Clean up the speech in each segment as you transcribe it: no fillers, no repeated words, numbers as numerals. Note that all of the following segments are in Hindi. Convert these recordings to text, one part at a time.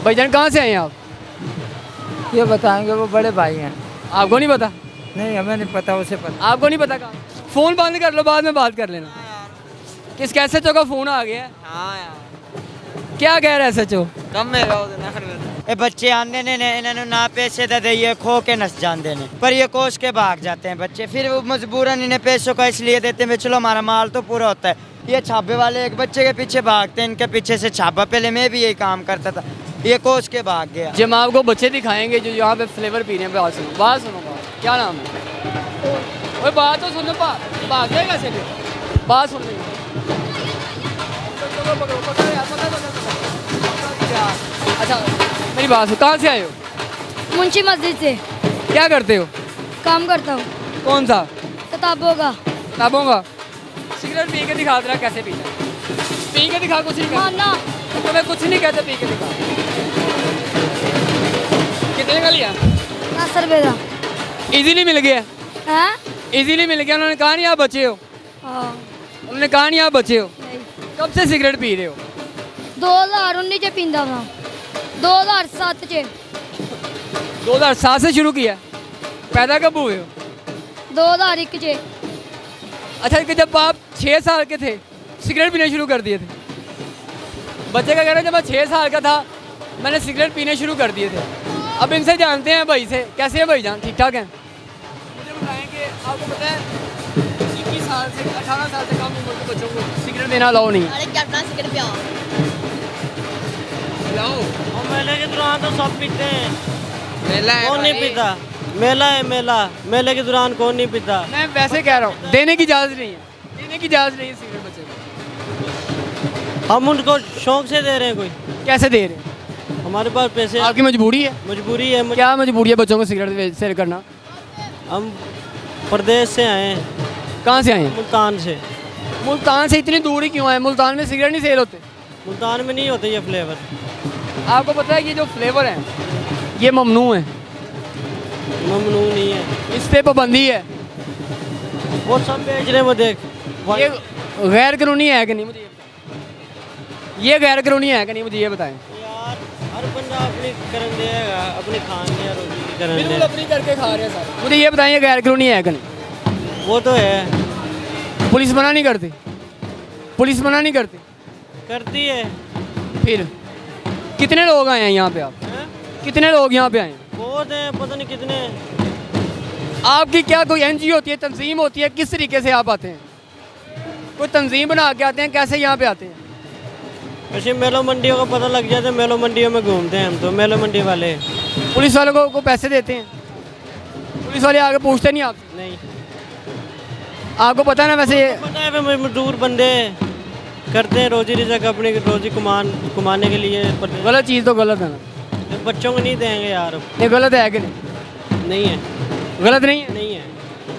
भाईजान कहाँ से आए हैं आप? ये बताएंगे, वो बड़े भाई हैं। आपको नहीं पता? नहीं, हमें नहीं पता, उसे पता। आपको नहीं पता कहाँ? फ़ोन बंद कर लो, बाद में बात कर लेना। किस कैसे चो का फ़ोन आ गया है? हाँ यार, क्या कह रहा है सचो? कम में रहो तो नखर में। ये बच्चे आने ने इन्होंने ना पैसे दे दिए, खो के नस जान देने पर ये कोस के भाग जाते हैं बच्चे। फिर वो मजबूरन इन्हें पैसों का इसलिए देते हैं, चलो हमारा माल तो पूरा होता है। ये छापे वाले एक बच्चे के पीछे भागते हैं, इनके पीछे से छापा। पहले मैं भी यही काम करता था, ये कोस के भाग गया। जब आपको बच्चे दिखाएंगे जो यहाँ पे फ्लेवर पी रहे हैं, बात सुनो, बात सुनो। क्या नाम है? ओए बात तो सुनो, भाग जाएगा कैसे? बात सुन ली। अच्छा मेरी बात सुन, कहाँ से आए हो? मुंशी मस्जिद से। क्या करते हो? काम करता हूँ कौन सा? किताबों का। किताबों का। सिगरेट पी के दिखा रहा, कैसे पीता? पी के दिखा, कुछ नहीं कहता। माना तो मैं कुछ नहीं कहता, पी के दिखा। कितने का लिया? 10 रुपये का। इजीली मिल गया? हैं? इजीली मिल गया? उन्होंने कहा नहीं आप बचे हो? हाँ। उन्होंने कहा नहीं आप बचे हो? नहीं। कब से सिगरेट पी रहे हो? 2019 च पींदा था। 2007 च। 2007 से शुरू किया? पैदा कब हुए हो? 2001 च। अच्छा कि जब आप 6 साल के थे सिगरेट पीने शुरू कर दिए थे? बच्चे का कहना है जब मैं 6 साल का था मैंने सिगरेट पीने शुरू कर दिए थे। अब इनसे जानते हैं भाई से, कैसे है भाईजान, ठीक ठाक हैं? मुझे बताएं कि आपको पता है 21 साल से 18 साल से कम उम्र के बच्चों को सिगरेट देना अलाउ नहीं है? अरे क्या अपना सिगरेट पिया? अलाउ? और मेले के दौरान तो सब पीते हैं। मेला है कौन नहीं पीता? मेला है मेला, मेले के दौरान कौन नहीं पीता? मैं वैसे कह रहा हूँ, देने की इजाज़त नहीं है, देने की इजाज़त नहीं है सिगरेट बच्चे को। हम उनको शौक से दे रहे हैं। कोई कैसे दे रहे हैं? हमारे पास पैसे, आपकी मजबूरी है? मजबूरी है। क्या मजबूरी है बच्चों को सिगरेट सेल करना? हम प्रदेश से आए हैं, कहाँ से आए हैं? मुल्तान से। मुल्तान से इतनी दूरी क्यों आए? मुल्तान में सिगरेट नहीं सेल होते? मुल्तान में नहीं होते ये फ्लेवर। आपको पता है ये जो फ्लेवर हैं ये ममनू है, ममनू नहीं है, इस पे पाबंदी है। वो सब बेच रहे हैं। वो देख, ये गैर कानूनी है कि नहीं मुझे ये बताएं? ये गैर कानूनी है कि नहीं मुझे ये बताएं? यार हर बंदा अपनी करन देगा, अपनी खान दिया रोटी की करन बिल्कुल दे। अपनी करके खा रहे हैं सर। मुझे ये बताएं ये गैर कानूनी है कि नहीं? वो तो है, पुलिस मना नहीं करती? पुलिस मना नहीं करती? करती है। फिर कितने लोग आए हैं यहाँ पे? आप हैं? कितने लोग यहाँ पे आए हैं? बहुत है, पता नहीं कितने। आपकी क्या कोई एनजीओ होती है, तंजीम होती है? किस तरीके से आप आते हैं? कोई तंजीम बना के आते हैं? कैसे यहाँ पे आते हैं? वैसे मेलो मंडियों का पता लग जाता है, मेलो मंडियों में घूमते हैं हम तो, मेलो मंडी वाले। पुलिस वालों को पैसे देते हैं? पुलिस वाले आगे पूछते नहीं आपसे? नहीं आपको पता है ना वैसे ये पता है, वे मजदूर बंदे करते हैं रोजी रिजक, अपनी रोजी कमाने के लिए। गलत चीज़ तो गलत है ना? बच्चों को नहीं देंगे यार। ये गलत है कि नहीं? नहीं है, गलत नहीं है? नहीं है।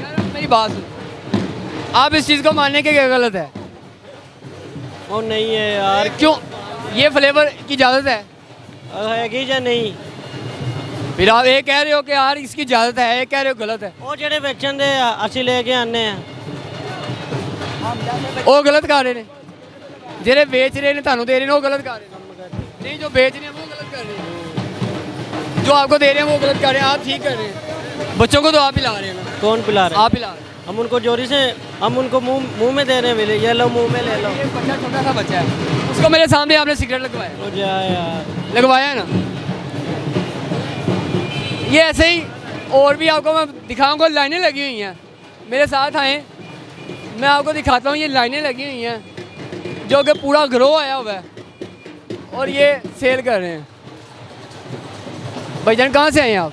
यार मेरी बात सुनो, आप इस चीज़ को मानने के क्या गलत है? और नहीं है यार। क्यों? ये फ्लेवर की इजाज़त है? है कि या नहीं? फिर आप ये कह रहे हो कि यार इसकी इजाज़त है, ये कह रहे हो गलत है। वो जेडे बेचन दे असि लेके आने हैं। वो गलत कर रहे हैं, जेरे बेच रहे हैं थानू दे रहे हैं वो गलत कर रहे हैं। नहीं, जो बेच रहे हैं वो गलत कर रहे हैं, जो आपको दे रहे हैं वो गलत कर रहे हैं। आप ठीक कर रहे हैं, बच्चों को तो आप पिला रहे हैं ना? कौन पिला रहे हैं? आप पिला रहे हैं। हम उनको जोरी से, हम उनको मुंह में दे रहे हैं। ये लो, मुंह में ले लो। ये बच्चा छोटा सा बच्चा है, उसको मेरे सामने आपने सिगरेट लगवाया? हो जाए यार, लगवाया है ना? ये ऐसे ही और भी आपको मैं दिखाऊंगा, लाइनें लगी हुई हैं। मेरे साथ आए, मैं आपको दिखाता हूँ। ये लाइनें लगी हुई हैं जो कि पूरा ग्रो आया हुआ है और ये सेल कर रहे हैं। भाईजान कहाँ से आए हैं आप?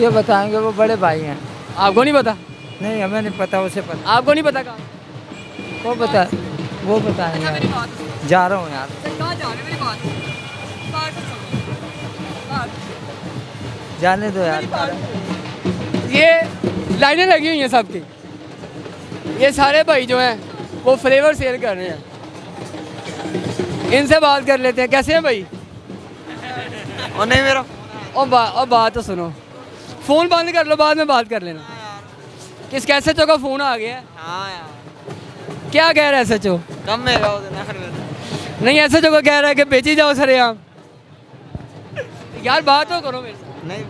ये बताएंगे, वो बड़े भाई हैं। आपको नहीं पता? नहीं, हमें नहीं पता, उसे पता। आपको नहीं पता? कहाँ? वो बता, वो बताएंगे। अच्छा मेरी बात सुनो। जा रहा हूँ यार। कहाँ जा रहे हैं? मेरी बात जाने दो यार। ये लाइनें लगी हुई हैं सबकी। ये सारे भाई जो हैं वो फ्लेवर सेल कर रहे हैं। इनसे बात कर लेते हैं। कैसे हैं भाई? और नहीं मेरा। और बात तो सुनो, फ़ोन बंद कर लो, बाद में बात कर लेना। किस कैसे चो का फ़ोन आ गया है? हाँ यार, क्या कह रहा है सचो? कम में रहो तो नखर में। नहीं, ऐसे जो कह रहा है कि बेची जाओ सरेआम। यार बात तो करो मेरे साथ। नहीं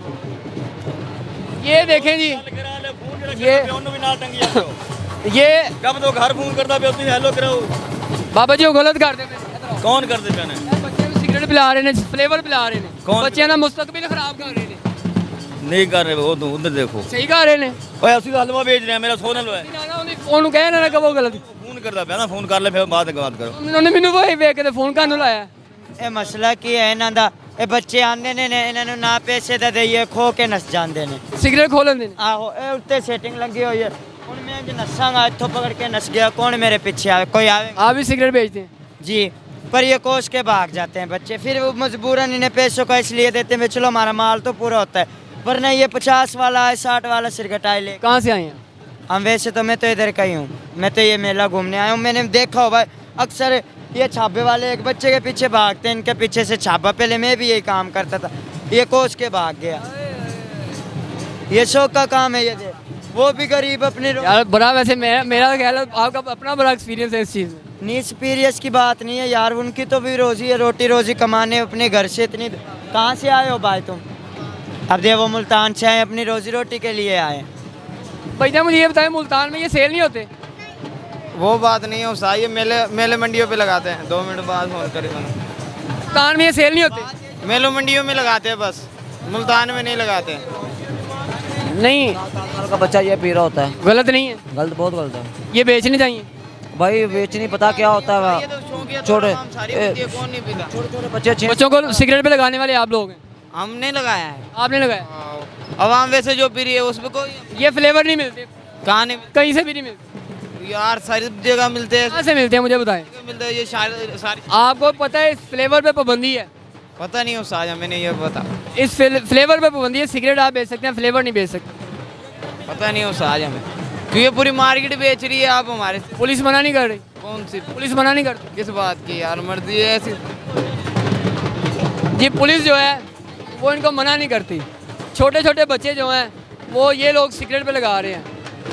ये देखें जी, ये कब तो घर फोन करता पे उतनी हेलो कराओ बाबा जी वो गलत करते पे कौन करते पे ने बच्चे ਨੂੰ ਸਿਗਰਟ ਪਿਲਾ ਰਹੇ ਨੇ, ਫਲੇਵਰ ਪਿਲਾ ਰਹੇ ਨੇ, ਕੌਣ? ਬੱਚਿਆਂ ਦਾ ਮੁਸਤਕਬਲ ਖਰਾਬ ਕਰ ਰਹੇ ਨੇ। नहीं कर रहे वो तो उधर देखो ਸਹੀ ਕਰ ਰਹੇ ਨੇ। ओए असली तो हलवा बेच रहे हैं मेरा सोना लो है ਨਾ ਨਾ ਉਹਨੂੰ ਕਹਿ ਨਾ ਕਹੋ ਗਲਤ। फोन करता पे ना फोन कर ले फिर बात करो ਉਹਨੇ ਮੈਨੂੰ ਵਹੀ ਵੇਖ ਕੇ ਫੋਨ ਕਰਨ ਨੂੰ ਲਾਇਆ। ਇਹ ਮਸਲਾ ਕੀ ਹੈ ਇਹਨਾਂ ਦਾ ਇਹ ਬੱਚੇ ਆਂਦੇ ਨੇ ਇਹਨਾਂ ਨੂੰ ਨਾ ਪੈਸੇ ਦੇ ਦਈਏ ਖੋ ਕੇ ਨਸ ਜਾਂਦੇ ਨੇ ਸਿਗਰਟ ਖੋਲ ਲੈਂਦੇ ਨੇ। ਆਹੋ ਇਹ ਉੱਤੇ ਸੈਟਿੰਗ ਲੱਗੀ ਹੋਈ ਹੈ ਹੁਣ ਮੈਂ ਜੇ ਨਸਾਂਗਾ ਇੱਥੋਂ ਪਕੜ ਕੇ ਨਸ ਗਿਆ कौन मेरे पीछे आवे कोई आवे आप भी सिगरेट बेचते हैं? जी पर ये कोस के भाग जाते हैं बच्चे फिर वो मजबूरन इन्हें पैसों का इसलिए देते हैं चलो हमारा माल तो पूरा होता है वरना ये 50 वाला है 60 वाला सिरगटाई ले कहाँ से आए हैं? हम वैसे तो मैं तो इधर का ही हूँ मैं तो ये मेला घूमने आया हूँ मैंने देखा होगा अक्सर ये छापे वाले एक बच्चे के पीछे भागते हैं इनके पीछे से छापा पहले मैं भी यही काम करता था ये कोस के भाग गया ये शौक का काम है ये दे वो भी गरीब अपने यार बड़ा वैसे मेरा ख्याल है आपका अपना बड़ा एक्सपीरियंस है इस चीज़ में। नहीं सीरियस की बात नहीं है यार उनकी तो भी रोजी है रोटी रोजी कमाने अपने घर से इतनी कहाँ से आए हो भाई तुम अब दे वो मुल्तान से आए अपनी रोजी रोटी के लिए आए भैया मुझे ये बताएं मुल्तान में ये सेल नहीं होते? वो बात नहीं है उसा ये मेले मेले मंडियों पे लगाते हैं 2 मिनट बाद फोन करें मुल्तान में ये सेल नहीं होते? मेलों मंडियों में लगाते हैं बस मुल्तान में नहीं लगाते नहीं 7 साल का बच्चा ये पी रहा होता है, गलत नहीं है, गलत बहुत गलत है ये बेचने चाहिए। भाई बेच नहीं पता क्या होता है ये तो शौकिया छोटे सारी होती है कौन नहीं पीता छोटे छोटे बच्चे छः बच्चों को सिगरेट पे लगाने वाले आप लोग हैं, हमने लगाया है आपने लगाया। अवाम वैसे जो पी रही है उसमें कोई ये फ्लेवर नहीं मिलते कहाँ नहीं कहीं से भी नहीं मिलते। यार सारी जगह मिलते हैं कहाँ से मिलते हैं मुझे बताएं। मिलते हैं ये सारी आपको पता है इस फ्लेवर पे पाबंदी है, पता नहीं उसा मैंने ये पता इस फ्लेवर पे पाबंदी है, सिगरेट आप बेच सकते हैं, फ्लेवर नहीं बेच सकते। पता नहीं उसा हमें क्यों ये पूरी मार्केट बेच रही है आप हमारे से। पुलिस मना नहीं कर रही, कौन सी पुलिस मना नहीं करती किस बात की यार मर्जी है ऐसी जी। पुलिस जो है वो इनको मना नहीं करती, छोटे छोटे बच्चे जो हैं वो ये लोग सिगरेट पे लगा रहे हैं,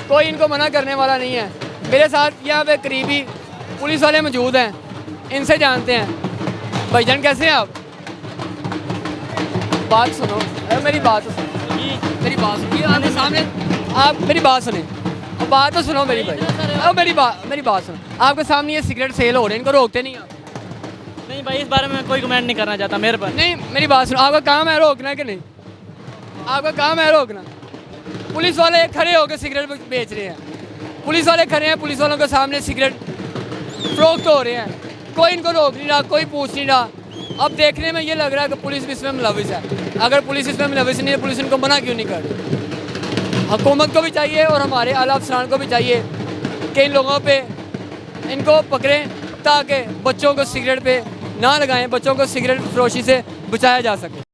कोई इनको मना करने वाला नहीं है। मेरे साथ यहाँ पे करीबी पुलिस वाले मौजूद हैं, इनसे जानते हैं। भाईजान कैसे हैं आप? बात सुनो, अरे मेरी बात तो सुनो, मेरी बात सुनिए, आने सामने आप मेरी बात सुने, अब बात तो सुनो मेरी भाई, अब मेरी बात सुनो। आपके सामने ये सिगरेट सेल हो रहे हैं, इनको रोकते नहीं आप? नहीं भाई इस बारे में कोई कमेंट नहीं करना चाहता मेरे पर। नहीं मेरी बात सुनो, आपका काम है रोकना कि नहीं? आपका काम है रोकना। पुलिस वाले खड़े होकर सिगरेट बेच रहे हैं, पुलिस वाले खड़े हैं, पुलिस वालों के सामने सिगरेट फरोख्त हो रहे हैं, कोई इनको रोक नहीं रहा, कोई पूछ नहीं रहा। अब देखने में ये लग रहा है कि पुलिस भी इसमें मुलविस है। अगर पुलिस इसमें मुलविस नहीं है, पुलिस इनको मना क्यों नहीं कर रही? हुकूमत को भी चाहिए और हमारे आला अफसरान को भी चाहिए कि इन लोगों पे इनको पकड़ें ताकि बच्चों को सिगरेट पे ना लगाएं, बच्चों को सिगरेट फरोशी से बचाया जा सके।